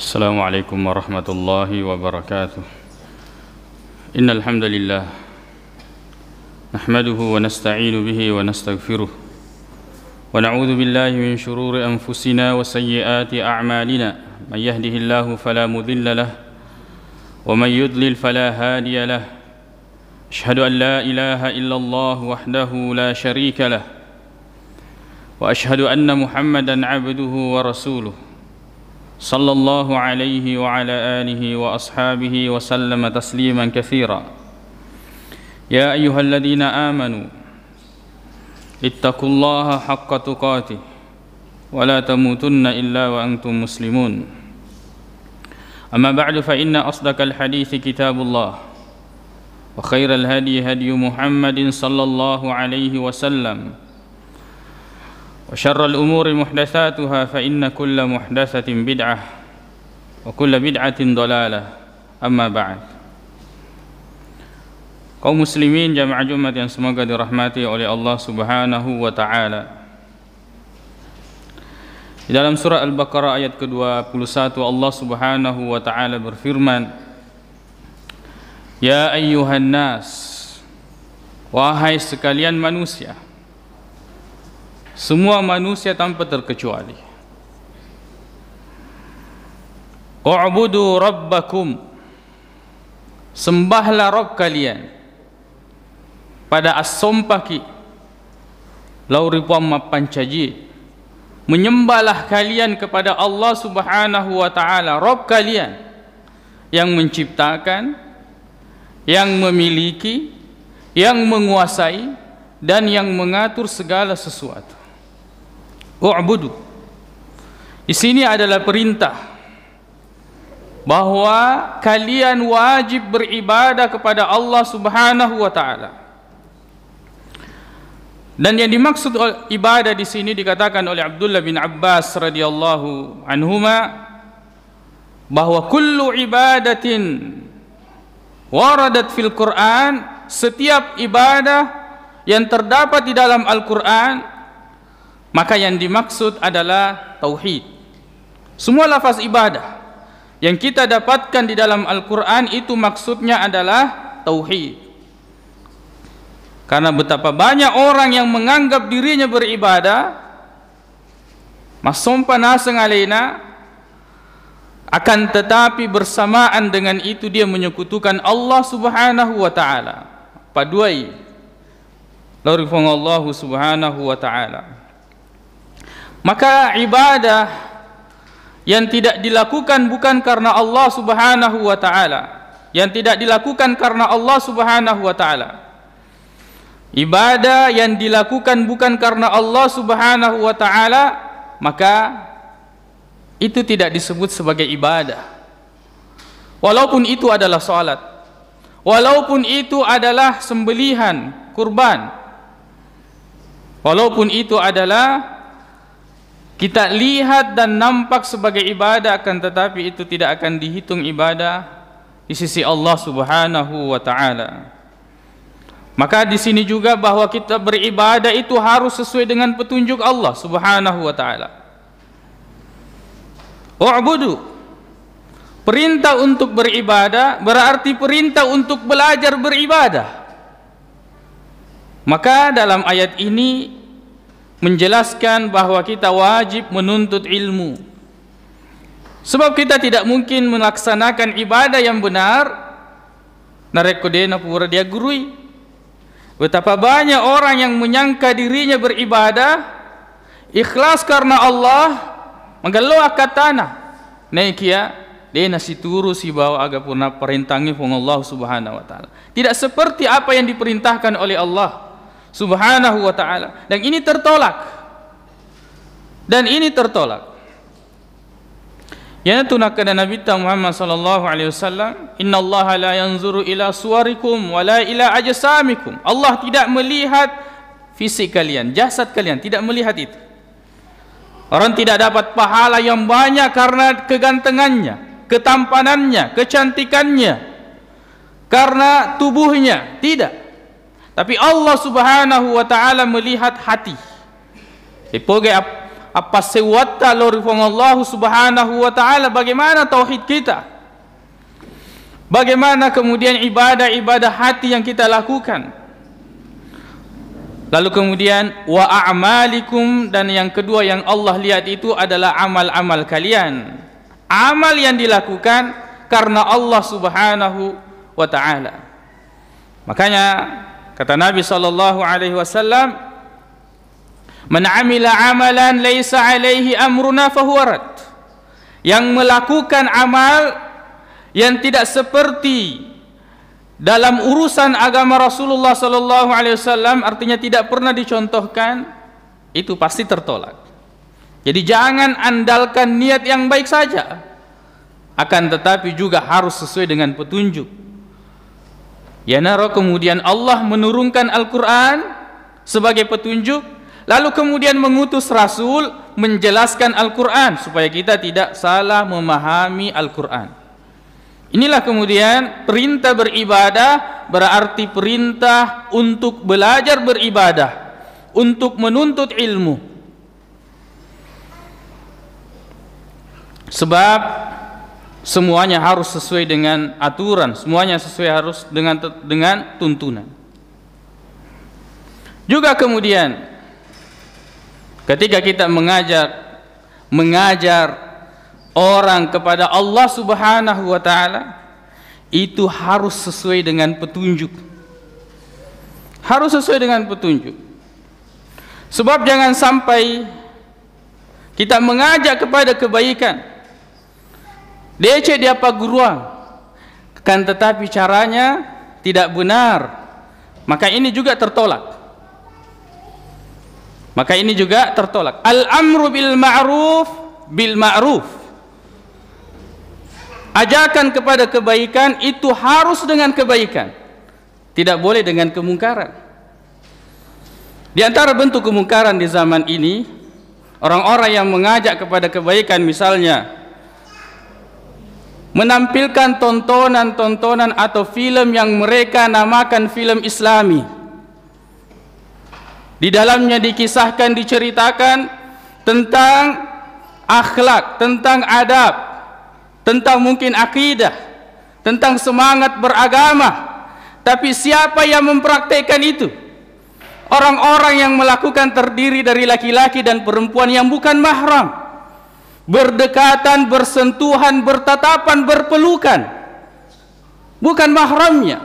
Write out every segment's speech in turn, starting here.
السلام عليكم ورحمة الله وبركاته. إن الحمد لله نحمده ونستعين به ونستغفره ونعوذ بالله من شرور أنفسنا وسيئات أعمالنا. من يهده الله فلا مضل له ومن يضلل فلا هادي له. أشهد أن لا إله إلا الله وحده لا شريك له وأشهد أن محمدا عبده ورسوله صلى الله عليه وعلى آله وأصحابه وسلم تسليما كثيرا. يا أيها الذين آمنوا اتقوا الله حق تقاته ولا تموتن إلا وأنتم مسلمون. أما بعد فإن أصدق الحديث كتاب الله وخير الهدي هدي محمد صلى الله عليه وسلم وشر الأمور محدثاتها فإن كل محدثة بدعة وكل بدعة ضلالة. أما بعد. Kaum muslimin jamaah Jumat yang semoga dirahmati oleh Allah Subhanahu wa taala. Di dalam surah Al-Baqarah ayat ke-21 Allah Subhanahu wa taala berfirman, Ya ayyuhan nas, wahai sekalian manusia, semua manusia tanpa terkecuali, U'budu rabbakum, sembahlah Rabb kalian, pada as-sompaki lauripuam mapancaji, menyembahlah kalian kepada Allah Subhanahu wa ta'ala, Rabb kalian yang menciptakan, yang memiliki, yang menguasai, dan yang mengatur segala sesuatu. U'budu di sini adalah perintah bahwa kalian wajib beribadah kepada Allah Subhanahu wa taala. Dan yang dimaksud ibadah di sini dikatakan oleh Abdullah bin Abbas radhiyallahu anhuma bahwa kullu ibadatin waradat fil Quran, setiap ibadah yang terdapat di dalam Al-Quran maka yang dimaksud adalah tauhid. Semua lafaz ibadah yang kita dapatkan di dalam Al-Quran itu maksudnya adalah tauhid. Karena betapa banyak orang yang menganggap dirinya beribadah, masompa naseng alaina, akan tetapi bersamaan dengan itu dia menyekutukan Allah Subhanahu wa ta'ala. Paduai laurifong Allah Subhanahu wa ta'ala. Maka ibadah yang tidak dilakukan bukan karena Allah Subhanahu wa ta'ala, yang tidak dilakukan karena Allah Subhanahu wa ta'ala, ibadah yang dilakukan bukan karena Allah Subhanahu wa ta'ala, maka itu tidak disebut sebagai ibadah. Walaupun itu adalah salat, walaupun itu adalah sembelihan kurban, walaupun itu adalah kita lihat dan nampak sebagai ibadah, akan tetapi itu tidak akan dihitung ibadah di sisi Allah Subhanahu wa ta'ala. Maka di sini juga bahwa kita beribadah itu harus sesuai dengan petunjuk Allah Subhanahu wa ta'ala. U'budu, perintah untuk beribadah berarti perintah untuk belajar beribadah. Maka dalam ayat ini menjelaskan bahwa kita wajib menuntut ilmu. Sebab kita tidak mungkin melaksanakan ibadah yang benar narekodena pura dia gurui. Betapa banyak orang yang menyangka dirinya beribadah ikhlas karena Allah, magalo akatana naikia dia nasi turu si bawa aga purna perintangi pun Allah Subhanahu wa taala. Tidak seperti apa yang diperintahkan oleh Allah Subhanahu wa ta'ala. Dan ini tertolak. Dan ini tertolak. Yang tunakkan Nabi Muhammad sallallahu alaihi wasallam, innallaha la yanzuru ila suwarikum wa la ila ajsamikum. Allah tidak melihat fisik kalian, jasad kalian, tidak melihat itu. Orang tidak dapat pahala yang banyak karena kegantengannya, ketampanannya, kecantikannya, karena tubuhnya, tidak. Tapi Allah Subhanahu wa ta'ala melihat hati. Ipoge apa sewatta lorifong Allah subhanahu wa ta'ala, bagaimana tauhid kita, bagaimana kemudian ibadah-ibadah hati yang kita lakukan. Lalu kemudian wa a'malikum, dan yang kedua yang Allah lihat itu adalah amal-amal kalian, amal yang dilakukan karena Allah subhanahu wa ta'ala. Makanya kata Nabi sallallahu alaihi wasallam, man amila amalan laisa alaihi amruna fahuwa rad. Yang melakukan amal yang tidak seperti dalam urusan agama Rasulullah sallallahu alaihi wasallam, artinya tidak pernah dicontohkan, itu pasti tertolak. Jadi jangan andalkan niat yang baik saja, akan tetapi juga harus sesuai dengan petunjuk. Ya naro, kemudian Allah menurunkan Al-Quran sebagai petunjuk, lalu kemudian mengutus Rasul menjelaskan Al-Quran supaya kita tidak salah memahami Al-Quran. Inilah kemudian perintah beribadah, berarti perintah untuk belajar beribadah, untuk menuntut ilmu. Sebab semuanya harus sesuai dengan aturan, semuanya harus dengan tuntunan. Juga kemudian ketika kita mengajar orang kepada Allah subhanahu wa ta'ala, itu harus sesuai dengan petunjuk, harus sesuai dengan petunjuk. Sebab jangan sampai kita mengajak kepada kebaikan DC di apa guruan, kan tetapi caranya tidak benar, maka ini juga tertolak. Al-amru bil ma'ruf bil ma'ruf, ajakan kepada kebaikan itu harus dengan kebaikan, tidak boleh dengan kemungkaran. Di antara bentuk kemungkaran di zaman ini, orang-orang yang mengajak kepada kebaikan, misalnya menampilkan tontonan-tontonan atau film yang mereka namakan film Islami. Di dalamnya dikisahkan, diceritakan tentang akhlak, tentang adab, tentang mungkin akidah, tentang semangat beragama. Tapi siapa yang mempraktekkan itu? Orang-orang yang melakukan terdiri dari laki-laki dan perempuan yang bukan mahram, berdekatan, bersentuhan, bertatapan, berpelukan, bukan mahramnya,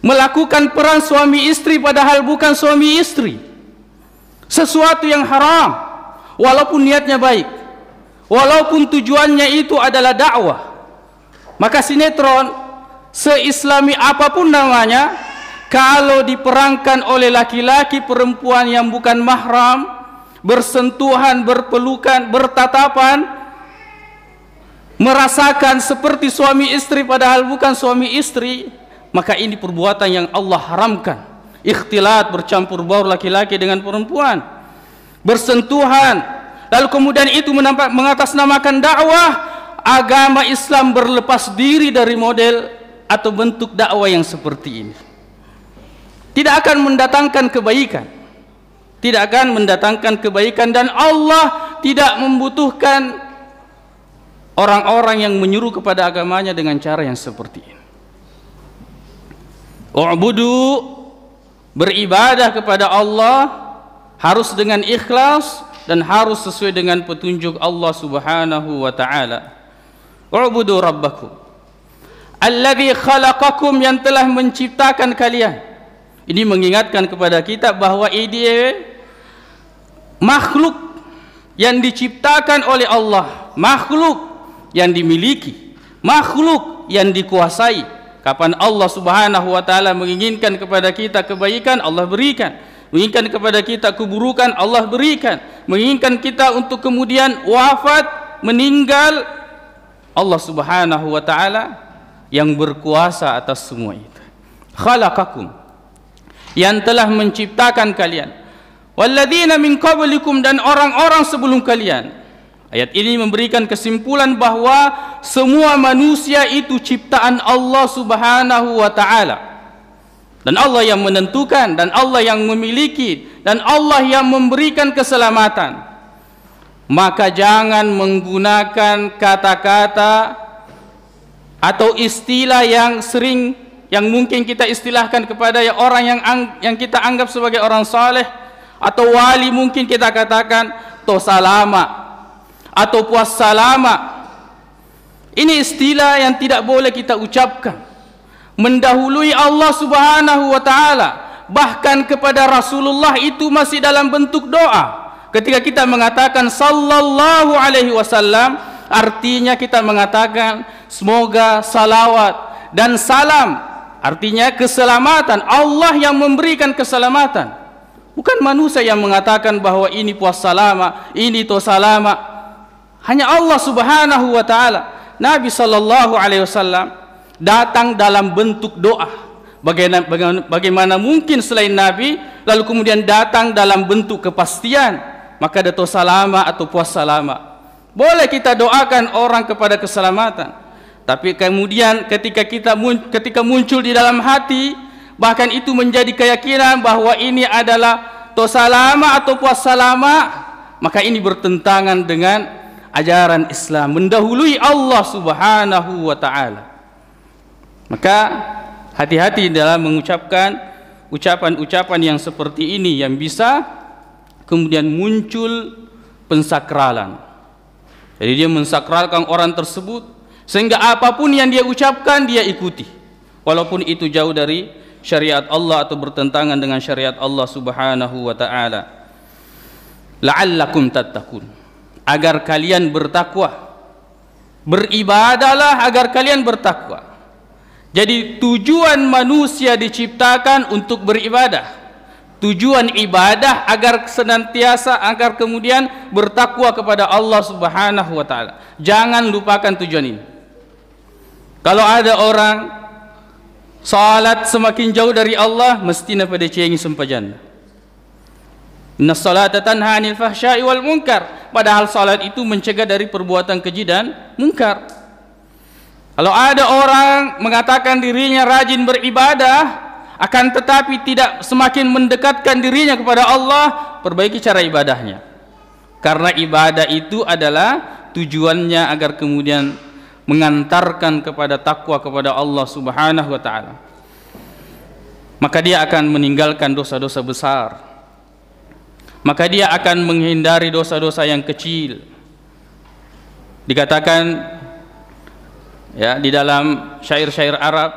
melakukan peran suami istri padahal bukan suami istri, sesuatu yang haram walaupun niatnya baik, walaupun tujuannya itu adalah dakwah. Maka sinetron seislami apapun namanya, kalau diperankan oleh laki-laki perempuan yang bukan mahram, bersentuhan, berpelukan, bertatapan, merasakan seperti suami istri padahal bukan suami istri, maka ini perbuatan yang Allah haramkan. Ikhtilat, bercampur baur laki-laki dengan perempuan, bersentuhan, lalu kemudian itu mengatasnamakan dakwah. Agama Islam berlepas diri dari model atau bentuk dakwah yang seperti ini. Tidak akan mendatangkan kebaikan, tidak akan mendatangkan kebaikan, dan Allah tidak membutuhkan orang-orang yang menyuruh kepada agamanya dengan cara yang seperti ini. U'budu, beribadah kepada Allah harus dengan ikhlas dan harus sesuai dengan petunjuk Allah subhanahu wa ta'ala. U'budu rabbakum alladzi khalaqakum, yang telah menciptakan kalian. Ini mengingatkan kepada kita bahwa ini makhluk yang diciptakan oleh Allah, makhluk yang dimiliki, makhluk yang dikuasai. Kapan Allah subhanahu wa ta'ala menginginkan kepada kita kebaikan, Allah berikan. Menginginkan kepada kita keburukan, Allah berikan. Menginginkan kita untuk kemudian wafat, meninggal, Allah subhanahu wa ta'ala yang berkuasa atas semua itu. Khalaqakum, yang telah menciptakan kalian. Walladzina min qablikum, dan orang-orang sebelum kalian. Ayat ini memberikan kesimpulan bahwa semua manusia itu ciptaan Allah subhanahu wa ta'ala, dan Allah yang menentukan, dan Allah yang memiliki, dan Allah yang memberikan keselamatan. maka jangan menggunakan kata-kata atau istilah yang mungkin kita istilahkan kepada orang yang kita anggap sebagai orang saleh atau wali. Mungkin kita katakan to salama atau puas salama. Ini istilah yang tidak boleh kita ucapkan mendahului Allah Subhanahu wa taala. Bahkan kepada Rasulullah itu masih dalam bentuk doa. Ketika kita mengatakan sallallahu alaihi wasallam, artinya kita mengatakan semoga salawat dan salam, artinya keselamatan, Allah yang memberikan keselamatan. Bukan manusia yang mengatakan bahwa ini puas salama, ini to salama. Hanya Allah Subhanahu wa taala. Nabi sallallahu alaihi wasallam datang dalam bentuk doa. Bagaimana mungkin selain Nabi lalu kemudian datang dalam bentuk kepastian? Maka dato salama atau puas salama. Boleh kita doakan orang kepada keselamatan, tapi kemudian ketika muncul di dalam hati, bahkan itu menjadi keyakinan bahwa ini adalah to salama atau puas salama, maka ini bertentangan dengan ajaran Islam, mendahului Allah Subhanahu wa taala. Maka hati-hati dalam mengucapkan ucapan-ucapan yang seperti ini yang bisa kemudian muncul pensakralan. Jadi dia mensakralkan orang tersebut sehingga apapun yang dia ucapkan dia ikuti, walaupun itu jauh dari syariat Allah atau bertentangan dengan syariat Allah Subhanahu wa taala. La'allakum tattaqun, agar kalian bertakwa. Beribadahlah agar kalian bertakwa. Jadi tujuan manusia diciptakan untuk beribadah. Tujuan ibadah agar senantiasa, agar kemudian bertakwa kepada Allah Subhanahu wa taala. Jangan lupakan tujuan ini. Kalau ada orang salat semakin jauh dari Allah, mestinya pada cengi sempajan. Inna salata tanha 'anil fahsya'i wal munkar. Padahal salat itu mencegah dari perbuatan keji dan munkar. Kalau ada orang mengatakan dirinya rajin beribadah, akan tetapi tidak semakin mendekatkan dirinya kepada Allah, perbaiki cara ibadahnya. Karena ibadah itu adalah tujuannya agar kemudian mengantarkan kepada takwa kepada Allah Subhanahu wa taala. Maka dia akan meninggalkan dosa-dosa besar. Maka dia akan menghindari dosa-dosa yang kecil. Dikatakan ya di dalam syair-syair Arab,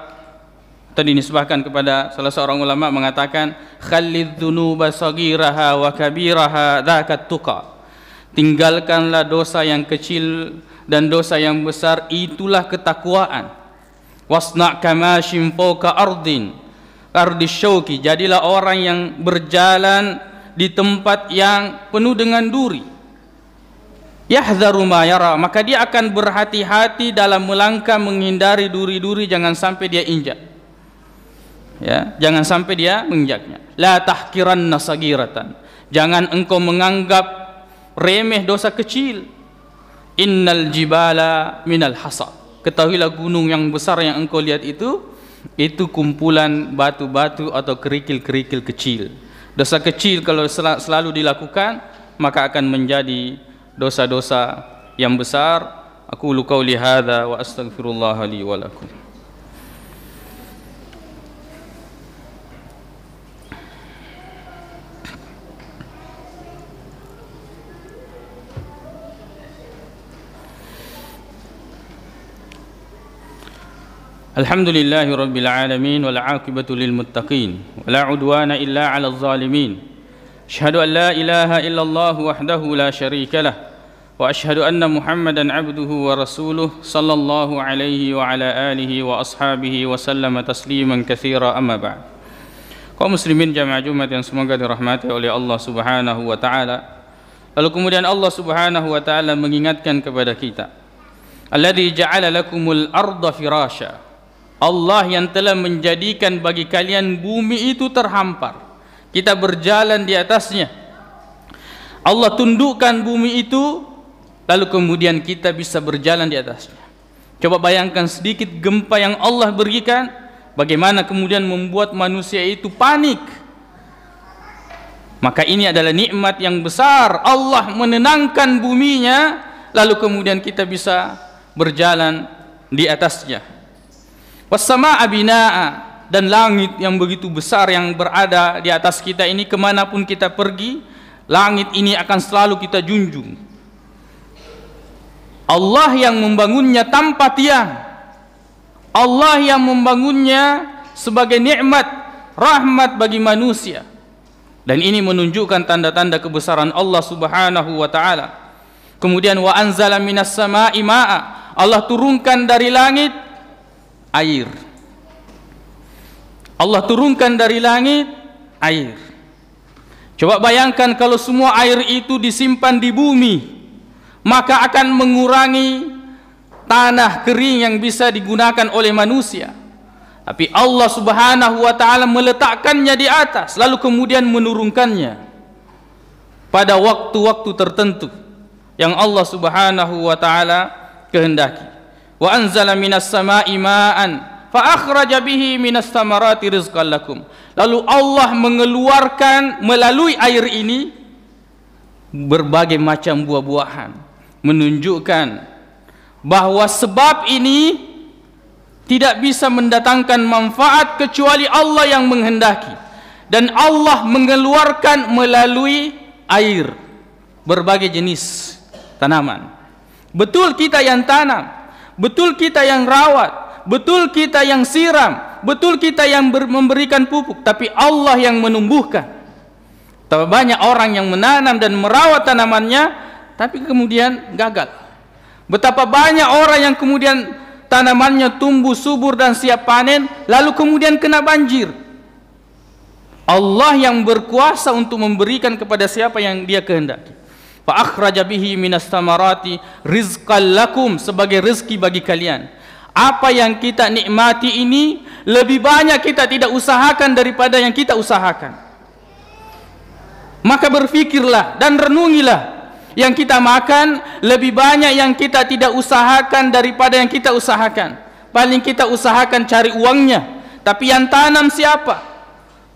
tadi dinisbahkan kepada salah seorang ulama, mengatakan khallidz dzunuba saghiraha wa kabiraha dzakat tuqa. Tinggalkanlah dosa yang kecil dan dosa yang besar, itulah ketakwaan. Wasna kamashim fawqa ardis syauki, jadilah orang yang berjalan di tempat yang penuh dengan duri. Yahdharu ma yara, maka dia akan berhati-hati dalam melangkah menghindari duri-duri, jangan sampai dia injak. Ya, jangan sampai dia menginjaknya. La tahkiranna sagiratan, jangan engkau menganggap remeh dosa kecil. Innal jibala minal hasa, ketahuilah gunung yang besar yang engkau lihat itu kumpulan batu-batu atau kerikil-kerikil kecil. Dosa kecil kalau selalu dilakukan, maka akan menjadi dosa-dosa yang besar. Aku qauli hadza wa astaghfirullah li wa lakum. Alhamdulillahi rabbil alamin wal 'aqibatu lil muttaqin wala 'udwana illa 'alal zalimin. Asyhadu an la ilaha illallah wahdahu la syarika lah wa asyhadu anna Muhammadan 'abduhu wa rasuluh sallallahu alaihi wa ala alihi wa ashabihi wa sallama tasliman katsira, amma ba'd. Kaum muslimin jamaah Jumat yang semoga dirahmati oleh Allah Subhanahu wa taala. Lalu kemudian Allah Subhanahu wa taala mengingatkan kepada kita, alladzi ja'ala lakumul arda firasya, Allah yang telah menjadikan bagi kalian bumi itu terhampar, kita berjalan di atasnya. Allah tundukkan bumi itu, lalu kemudian kita bisa berjalan di atasnya. Coba bayangkan sedikit gempa yang Allah berikan, bagaimana kemudian membuat manusia itu panik. Maka ini adalah nikmat yang besar. Allah menenangkan buminya, lalu kemudian kita bisa berjalan di atasnya. Wassamaa binaa, dan langit yang begitu besar yang berada di atas kita ini, kemanapun kita pergi, langit ini akan selalu kita junjung. Allah yang membangunnya tanpa tiang, Allah yang membangunnya sebagai nikmat, rahmat bagi manusia. Dan ini menunjukkan tanda-tanda kebesaran Allah Subhanahu wa taala. Kemudian wa anzala minas samaa'i maa'a, Allah turunkan dari langit air. Allah turunkan dari langit air. Coba bayangkan kalau semua air itu disimpan di bumi, maka akan mengurangi tanah kering yang bisa digunakan oleh manusia. Tapi Allah Subhanahu wa taala meletakkannya di atas, lalu kemudian menurunkannya pada waktu-waktu tertentu yang Allah Subhanahu wa taala kehendaki. Wa anzala minas samaa'i maa'an fa akhraja bihi minas thamarati rizqan lakum. Lalu Allah mengeluarkan melalui air ini berbagai macam buah-buahan, menunjukkan bahwa sebab ini tidak bisa mendatangkan manfaat kecuali Allah yang menghendaki. Dan Allah mengeluarkan melalui air berbagai jenis tanaman. Betul kita yang tanam, betul kita yang rawat, betul kita yang siram, betul kita yang memberikan pupuk, tapi Allah yang menumbuhkan. Tapi banyak orang yang menanam dan merawat tanamannya, tapi kemudian gagal. Betapa banyak orang yang kemudian tanamannya tumbuh subur dan siap panen, lalu kemudian kena banjir. Allah yang berkuasa untuk memberikan kepada siapa yang Dia kehendaki. Fa akhraja bihi minas thamarati rizqan lakum, sebagai rezeki bagi kalian. Apa yang kita nikmati ini lebih banyak kita tidak usahakan daripada yang kita usahakan. Maka berfikirlah dan renungilah. Yang kita makan lebih banyak yang kita tidak usahakan daripada yang kita usahakan. Paling kita usahakan cari uangnya, tapi yang tanam siapa?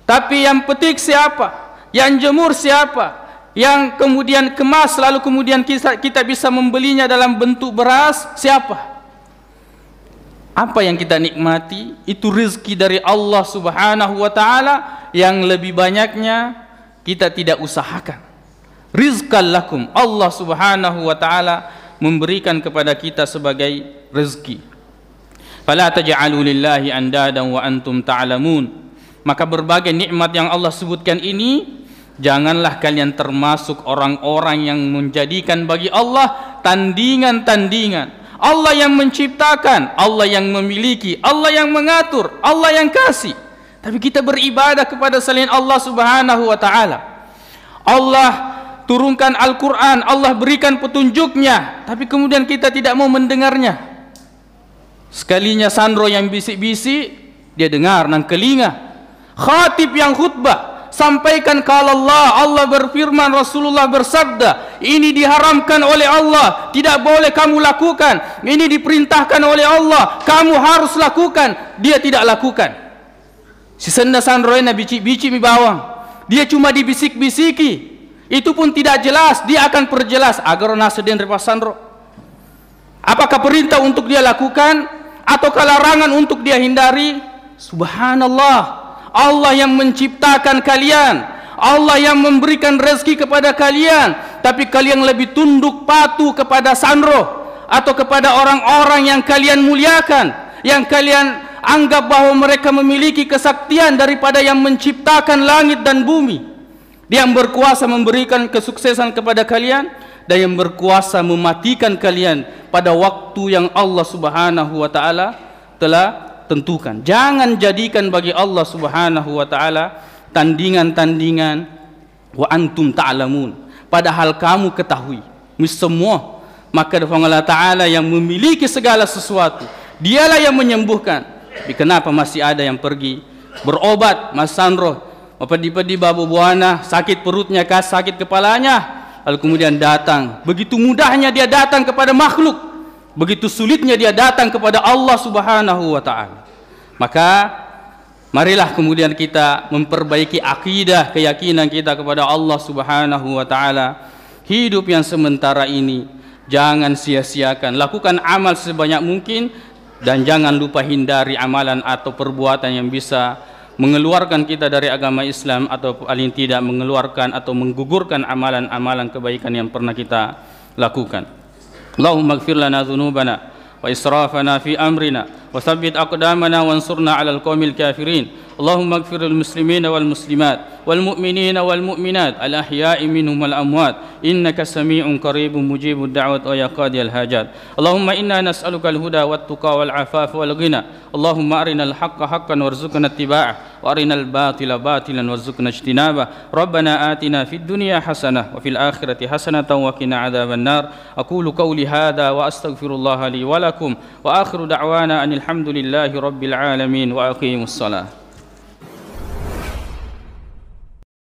Tapi yang petik siapa? Yang jemur siapa? Yang kemudian kemas lalu kemudian kita bisa membelinya dalam bentuk beras siapa? Apa yang kita nikmati itu rezeki dari Allah Subhanahu wa taala yang lebih banyaknya kita tidak usahakan. Rizqan lakum, Allah Subhanahu wa taala memberikan kepada kita sebagai rezeki. Fala taj'alu lillahi andadan wa antum ta'lamun. Maka berbagai nikmat yang Allah sebutkan ini, janganlah kalian termasuk orang-orang yang menjadikan bagi Allah tandingan-tandingan. Allah yang menciptakan, Allah yang memiliki, Allah yang mengatur, Allah yang kasih. Tapi kita beribadah kepada selain Allah Subhanahu wa taala. Allah turunkan Al-Quran, Allah berikan petunjuknya, tapi kemudian kita tidak mau mendengarnya. Sekalinya Sandro yang bisik-bisik, dia dengar nang telinga. Khatib yang khutbah, sampaikan kalau Allah berfirman, Rasulullah bersabda, ini diharamkan oleh Allah, tidak boleh kamu lakukan. Ini diperintahkan oleh Allah, kamu harus lakukan. Dia tidak lakukan. Si senda Sandro ini bici-bici mi bawang, dia cuma dibisik-bisiki. Itu pun tidak jelas, dia akan perjelas agar nasden repasandro. Apakah perintah untuk dia lakukan ataukah larangan untuk dia hindari? Subhanallah, Allah yang menciptakan kalian, Allah yang memberikan rezeki kepada kalian, tapi kalian lebih tunduk patuh kepada Sandro atau kepada orang-orang yang kalian muliakan, yang kalian anggap bahwa mereka memiliki kesaktian daripada yang menciptakan langit dan bumi. Dia yang berkuasa memberikan kesuksesan kepada kalian dan yang berkuasa mematikan kalian pada waktu yang Allah Subhanahu wa taala telah tentukan. Jangan jadikan bagi Allah Subhanahu wa taala tandingan-tandingan wa antum ta'lamun, padahal kamu ketahui semua. Maka Allah taala yang memiliki segala sesuatu, dialah yang menyembuhkan. Tapi kenapa masih ada yang pergi berobat, Mas Sandro, pedi-pedi babu buana, sakit perutnya, sakit kepalanya, lalu kemudian datang. Begitu mudahnya dia datang kepada makhluk, begitu sulitnya dia datang kepada Allah Subhanahu wa taala. Maka Marilah kemudian kita memperbaiki akidah, keyakinan kita kepada Allah Subhanahu wa taala. Hidup yang sementara ini jangan sia-siakan, lakukan amal sebanyak mungkin dan jangan lupa hindari amalan atau perbuatan yang bisa mengeluarkan kita dari agama Islam atau paling tidak mengeluarkan atau menggugurkan amalan-amalan kebaikan yang pernah kita lakukan. Allahumma ighfir lana dhunubana wa israfana fi amrina wa tsabbit aqdamana wansurna 'alal qaumil kafirin. Allahumma ighfir lil muslimina wal muslimat wal mu'minina wal mu'minat al ahya'i minhum wal amwat innaka sami'un qaribun mujibud da'wat wa ya qadiyal hajat. Allahumma inna nas'aluka al huda wat tuqa wal afafa wal ghina. Allahumma arinal haqqa haqqan warzuqna ittiba'ah wa arinal batila batilan warzuqna ijtinabah. Rabbana atina fid dunya hasanah wa fil akhirati hasanatan wa qina adzaban nar. Aqulu qawli hadha wa astaghfirullaha li wa lakum wa akhiru da'wana anil hamdulillahi rabbil alamin wa aqimus salah.